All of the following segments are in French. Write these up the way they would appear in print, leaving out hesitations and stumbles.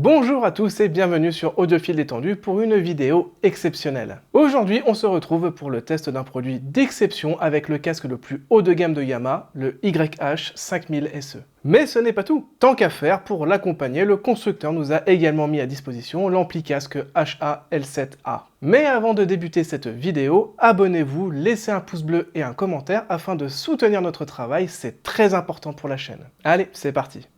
Bonjour à tous et bienvenue sur Audiophile Détendu pour une vidéo exceptionnelle. Aujourd'hui, on se retrouve pour le test d'un produit d'exception avec le casque le plus haut de gamme de Yamaha, le YH5000 SE. Mais ce n'est pas tout. Tant qu'à faire, pour l'accompagner, le constructeur nous a également mis à disposition l'ampli casque HA-L7A. Mais avant de débuter cette vidéo, abonnez-vous, laissez un pouce bleu et un commentaire afin de soutenir notre travail, c'est très important pour la chaîne. Allez, c'est parti.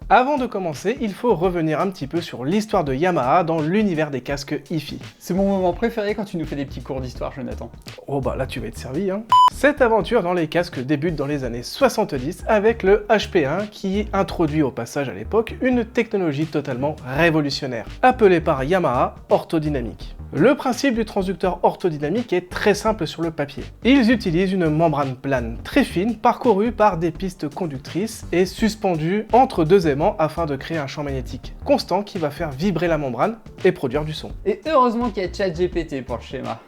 Avant de commencer, il faut revenir un petit peu sur l'histoire de Yamaha dans l'univers des casques hi-fi. C'est mon moment préféré quand tu nous fais des petits cours d'histoire, Jonathan. Oh bah là tu vas être servi hein. Cette aventure dans les casques débute dans les années 70 avec le HP1 qui introduit au passage à l'époque une technologie totalement révolutionnaire, appelée par Yamaha orthodynamique. Le principe du transducteur orthodynamique est très simple sur le papier. Ils utilisent une membrane plane très fine parcourue par des pistes conductrices et suspendue entre deux aimants afin de créer un champ magnétique constant qui va faire vibrer la membrane et produire du son. Et heureusement qu'il y a ChatGPT pour le schéma.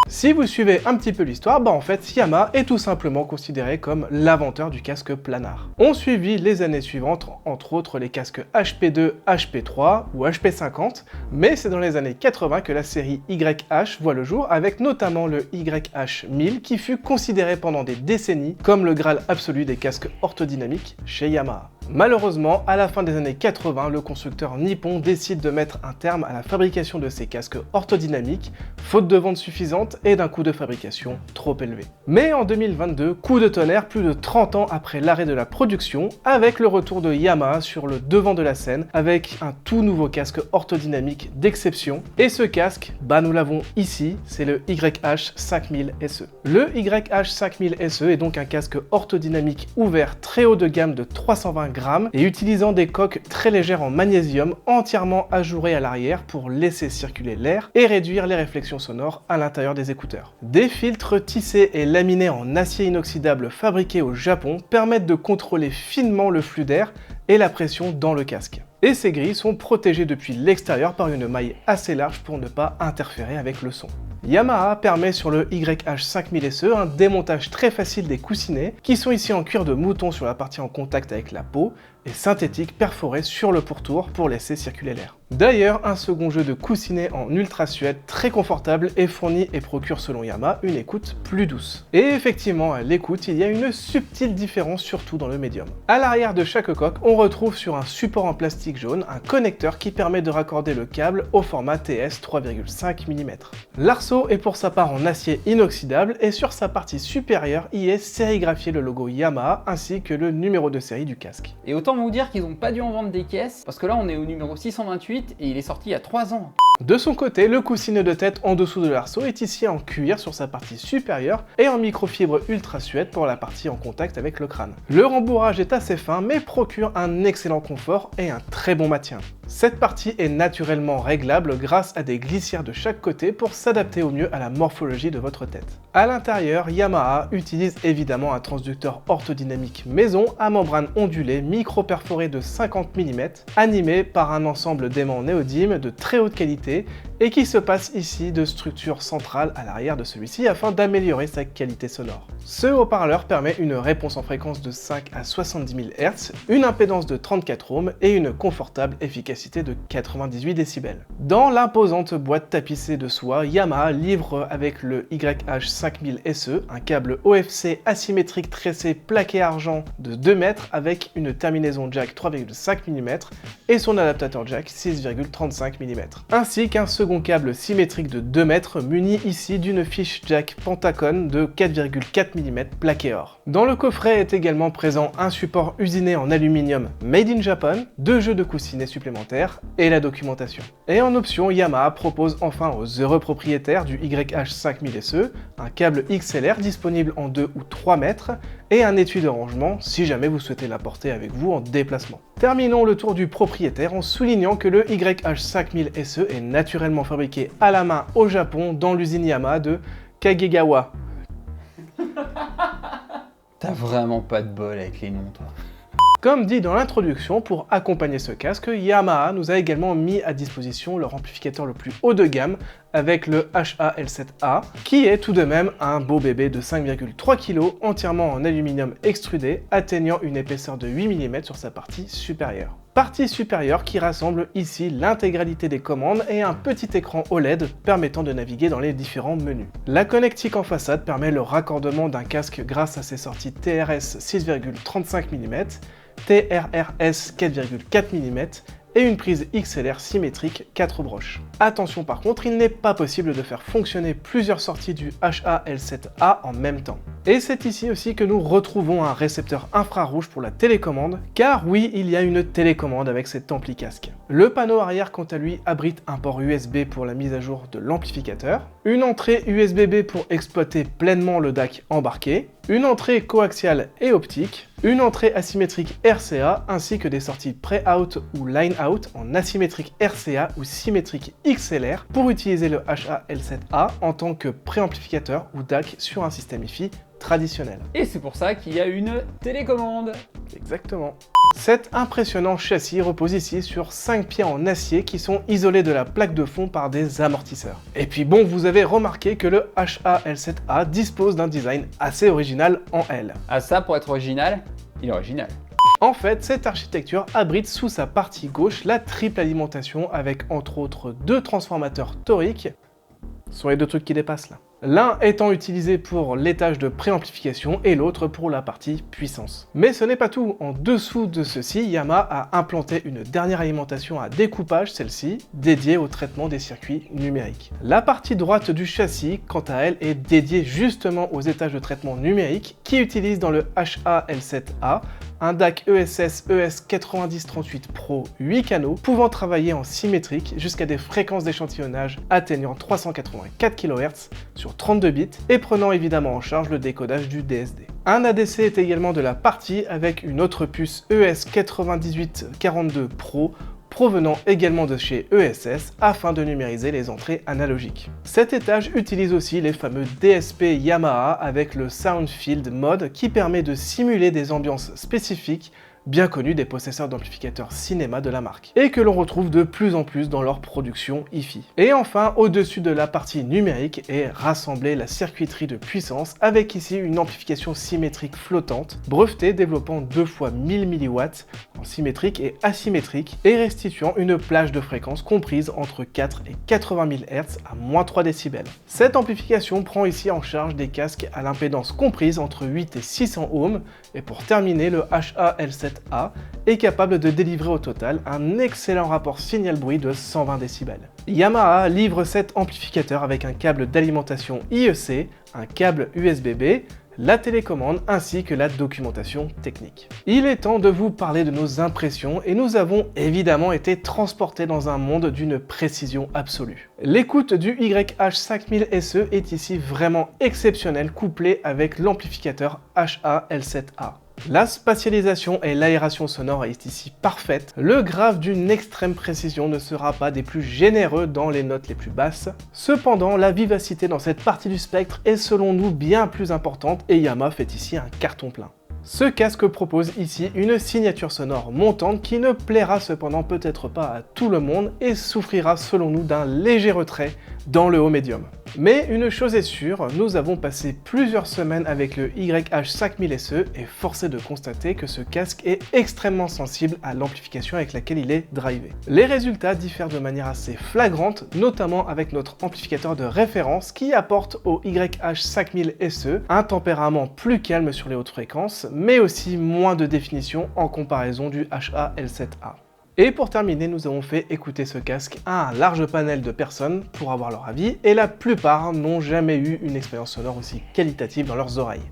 Si vous suivez un petit peu l'histoire, en fait Yamaha est tout simplement considéré comme l'inventeur du casque planard. On suivit les années suivantes, entre autres les casques HP2, HP3 ou HP50, mais c'est dans les années 80 que la série YH voit le jour, avec notamment le YH1000 qui fut considéré pendant des décennies comme le graal absolu des casques orthodynamiques chez Yamaha. Malheureusement, à la fin des années 80, le constructeur nippon décide de mettre un terme à la fabrication de ces casques orthodynamiques, faute de ventes suffisantes et d'un coût de fabrication trop élevé. Mais en 2022, coup de tonnerre plus de 30 ans après l'arrêt de la production, avec le retour de Yamaha sur le devant de la scène, avec un tout nouveau casque orthodynamique d'exception. Et ce casque, nous l'avons ici, c'est le YH5000 SE. Le YH5000 SE est donc un casque orthodynamique ouvert très haut de gamme de 320 grammes et utilisant des coques très légères en magnésium entièrement ajourées à l'arrière pour laisser circuler l'air et réduire les réflexions sonores à l'intérieur des écouteurs. Des filtres tissés et laminés en acier inoxydable fabriqués au Japon permettent de contrôler finement le flux d'air et la pression dans le casque. Et ces grilles sont protégées depuis l'extérieur par une maille assez large pour ne pas interférer avec le son. Yamaha permet sur le YH5000 SE un démontage très facile des coussinets qui sont ici en cuir de mouton sur la partie en contact avec la peau et synthétique perforé sur le pourtour pour laisser circuler l'air. D'ailleurs, un second jeu de coussinets en ultra suède très confortable est fourni et procure selon Yamaha une écoute plus douce. Et effectivement, à l'écoute, il y a une subtile différence surtout dans le médium. À l'arrière de chaque coque, on retrouve sur un support en plastique jaune un connecteur qui permet de raccorder le câble au format TS 3,5 mm. L'arceau est pour sa part en acier inoxydable et sur sa partie supérieure y est sérigraphié le logo Yamaha ainsi que le numéro de série du casque. Et autant vous dire qu'ils n'ont pas dû en vendre des caisses, parce que là on est au numéro 628 et il est sorti il y a 3 ans. De son côté, le coussinet de tête en dessous de l'arceau est ici en cuir sur sa partie supérieure et en microfibre ultra suède pour la partie en contact avec le crâne. Le rembourrage est assez fin mais procure un excellent confort et un très bon maintien. Cette partie est naturellement réglable grâce à des glissières de chaque côté pour s'adapter au mieux à la morphologie de votre tête. À l'intérieur, Yamaha utilise évidemment un transducteur orthodynamique maison à membrane ondulée micro-perforée de 50 mm, animé par un ensemble d'aimants néodymes de très haute qualité et qui se passe ici de structure centrale à l'arrière de celui-ci afin d'améliorer sa qualité sonore. Ce haut-parleur permet une réponse en fréquence de 5 à 70 000 Hz, une impédance de 34 ohms et une confortable efficacité efficacité de 98 décibels. Dans l'imposante boîte tapissée de soie, Yamaha livre avec le YH5000 SE un câble OFC asymétrique tressé plaqué argent de 2 mètres avec une terminaison jack 3,5 mm et son adaptateur jack 6,35 mm, ainsi qu'un second câble symétrique de 2 mètres muni ici d'une fiche jack Pentacon de 4,4 mm plaqué or. Dans le coffret est également présent un support usiné en aluminium made in Japan, 2 jeux de coussinets supplémentaires et la documentation. Et en option, Yamaha propose enfin aux heureux propriétaires du YH5000 SE un câble XLR disponible en 2 ou 3 mètres et un étui de rangement si jamais vous souhaitez l'apporter avec vous en déplacement. Terminons le tour du propriétaire en soulignant que le YH5000 SE est naturellement fabriqué à la main au Japon dans l'usine Yamaha de Kagegawa. T'as vraiment pas de bol avec les noms, toi. Comme dit dans l'introduction, pour accompagner ce casque, Yamaha nous a également mis à disposition leur amplificateur le plus haut de gamme avec le HA-L7A, qui est tout de même un beau bébé de 5,3 kg entièrement en aluminium extrudé, atteignant une épaisseur de 8 mm sur sa partie supérieure. Partie supérieure qui rassemble ici l'intégralité des commandes et un petit écran OLED permettant de naviguer dans les différents menus. La connectique en façade permet le raccordement d'un casque grâce à ses sorties TRS 6,35 mm, TRRS 4,4 mm et une prise XLR symétrique 4 broches. Attention par contre, il n'est pas possible de faire fonctionner plusieurs sorties du HA-L7A en même temps. Et c'est ici aussi que nous retrouvons un récepteur infrarouge pour la télécommande, car oui, il y a une télécommande avec cet ampli casque. Le panneau arrière quant à lui abrite un port USB pour la mise à jour de l'amplificateur, une entrée USB-B pour exploiter pleinement le DAC embarqué, une entrée coaxiale et optique, une entrée asymétrique RCA ainsi que des sorties pré-out ou line-out en asymétrique RCA ou symétrique XLR pour utiliser le HA-L7A en tant que préamplificateur ou DAC sur un système hi-fi traditionnel. Et c'est pour ça qu'il y a une télécommande. Exactement. Cet impressionnant châssis repose ici sur 5 pieds en acier qui sont isolés de la plaque de fond par des amortisseurs. Et puis bon, vous avez remarqué que le HA-L7A dispose d'un design assez original en L. Ah ça, pour être original, il est original. En fait, cette architecture abrite sous sa partie gauche la triple alimentation avec entre autres 2 transformateurs toriques. Ce sont les 2 trucs qui dépassent là. L'un étant utilisé pour l'étage de préamplification et l'autre pour la partie puissance. Mais ce n'est pas tout, en dessous de ceci, Yamaha a implanté une dernière alimentation à découpage, celle-ci, dédiée au traitement des circuits numériques. La partie droite du châssis, quant à elle, est dédiée justement aux étages de traitement numérique qui utilisent dans le HA-L7A un DAC ESS ES9038 Pro 8 canaux pouvant travailler en symétrique jusqu'à des fréquences d'échantillonnage atteignant 384 kHz sur 32 bits et prenant évidemment en charge le décodage du DSD. Un ADC est également de la partie avec une autre puce ES9842 Pro provenant également de chez ESS afin de numériser les entrées analogiques. Cet étage utilise aussi les fameux DSP Yamaha avec le Soundfield Mode qui permet de simuler des ambiances spécifiques bien connu des possesseurs d'amplificateurs cinéma de la marque, et que l'on retrouve de plus en plus dans leur production hi-fi. Et enfin, au-dessus de la partie numérique est rassemblée la circuiterie de puissance, avec ici une amplification symétrique flottante, brevetée développant 2 fois 1000 mW en symétrique et asymétrique, et restituant une plage de fréquences comprise entre 4 et 80 000 Hz à moins 3 décibels. Cette amplification prend ici en charge des casques à l'impédance comprise entre 8 et 600 ohms, et pour terminer, le HA-L7A est capable de délivrer au total un excellent rapport signal-bruit de 120 décibels. Yamaha livre cet amplificateur avec un câble d'alimentation IEC, un câble USB-B, la télécommande ainsi que la documentation technique. Il est temps de vous parler de nos impressions et nous avons évidemment été transportés dans un monde d'une précision absolue. L'écoute du YH5000 SE est ici vraiment exceptionnelle couplée avec l'amplificateur HA-L7A. La spatialisation et l'aération sonore est ici parfaite. Le grave d'une extrême précision ne sera pas des plus généreux dans les notes les plus basses. Cependant, la vivacité dans cette partie du spectre est selon nous bien plus importante et Yamaha fait ici un carton plein. Ce casque propose ici une signature sonore montante qui ne plaira cependant peut-être pas à tout le monde et souffrira selon nous d'un léger retrait dans le haut médium. Mais une chose est sûre, nous avons passé plusieurs semaines avec le YH5000 SE et force est de constater que ce casque est extrêmement sensible à l'amplification avec laquelle il est drivé. Les résultats diffèrent de manière assez flagrante, notamment avec notre amplificateur de référence qui apporte au YH5000 SE un tempérament plus calme sur les hautes fréquences, mais aussi moins de définition en comparaison du HA-L7A. Et pour terminer, nous avons fait écouter ce casque à un large panel de personnes pour avoir leur avis, et la plupart n'ont jamais eu une expérience sonore aussi qualitative dans leurs oreilles.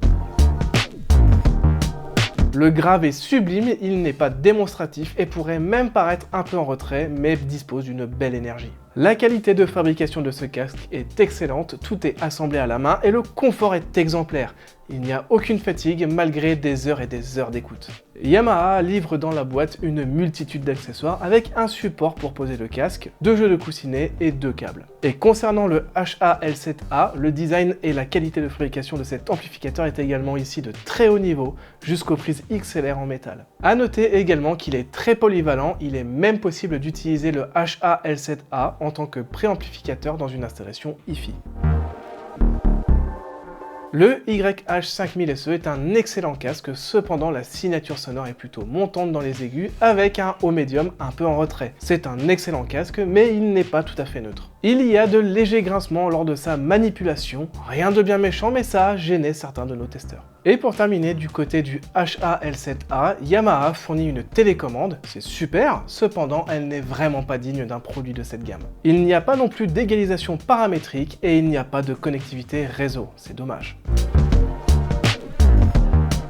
Le grave est sublime, il n'est pas démonstratif et pourrait même paraître un peu en retrait, mais dispose d'une belle énergie. La qualité de fabrication de ce casque est excellente, tout est assemblé à la main et le confort est exemplaire. Il n'y a aucune fatigue malgré des heures et des heures d'écoute. Yamaha livre dans la boîte une multitude d'accessoires avec un support pour poser le casque, 2 jeux de coussinets et 2 câbles. Et concernant le HA-L7A, le design et la qualité de fabrication de cet amplificateur est également ici de très haut niveau, jusqu'aux prises XLR en métal. A noter également qu'il est très polyvalent, il est même possible d'utiliser le HA-L7A en tant que préamplificateur dans une installation hi-fi. Le YH5000 SE est un excellent casque, cependant la signature sonore est plutôt montante dans les aigus avec un haut médium un peu en retrait. C'est un excellent casque, mais il n'est pas tout à fait neutre. Il y a de légers grincements lors de sa manipulation, rien de bien méchant, mais ça a gêné certains de nos testeurs. Et pour terminer, du côté du HA-L7A, Yamaha fournit une télécommande, c'est super, cependant elle n'est vraiment pas digne d'un produit de cette gamme. Il n'y a pas non plus d'égalisation paramétrique et il n'y a pas de connectivité réseau, c'est dommage.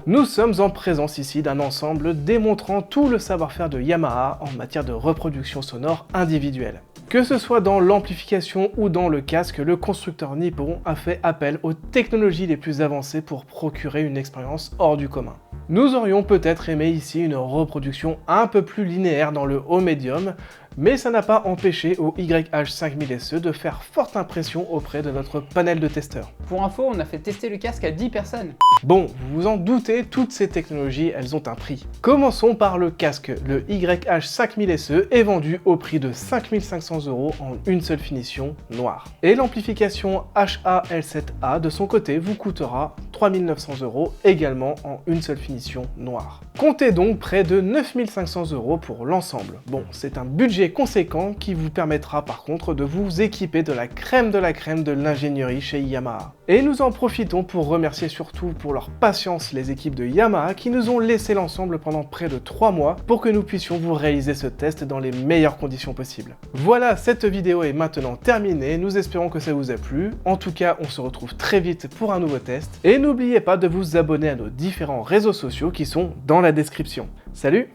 Nous sommes en présence ici d'un ensemble démontrant tout le savoir-faire de Yamaha en matière de reproduction sonore individuelle. Que ce soit dans l'amplification ou dans le casque, le constructeur nippon a fait appel aux technologies les plus avancées pour procurer une expérience hors du commun. Nous aurions peut-être aimé ici une reproduction un peu plus linéaire dans le haut médium, mais ça n'a pas empêché au YH5000 SE de faire forte impression auprès de notre panel de testeurs. Pour info, on a fait tester le casque à 10 personnes. Bon, vous vous en doutez, toutes ces technologies, elles ont un prix. Commençons par le casque. Le YH5000 SE est vendu au prix de 5500 € en une seule finition noire. Et l'amplification HA-L7A de son côté vous coûtera 3900 € également en une seule finition noire. Comptez donc près de 9500 € pour l'ensemble. Bon, c'est un budget conséquent qui vous permettra par contre de vous équiper de la crème de l'ingénierie chez Yamaha. Et nous en profitons pour remercier surtout pour leur patience les équipes de Yamaha qui nous ont laissé l'ensemble pendant près de 3 mois pour que nous puissions vous réaliser ce test dans les meilleures conditions possibles. Voilà, cette vidéo est maintenant terminée, nous espérons que ça vous a plu. En tout cas, on se retrouve très vite pour un nouveau test. Et n'oubliez pas de vous abonner à nos différents réseaux sociaux qui sont dans la description. Salut!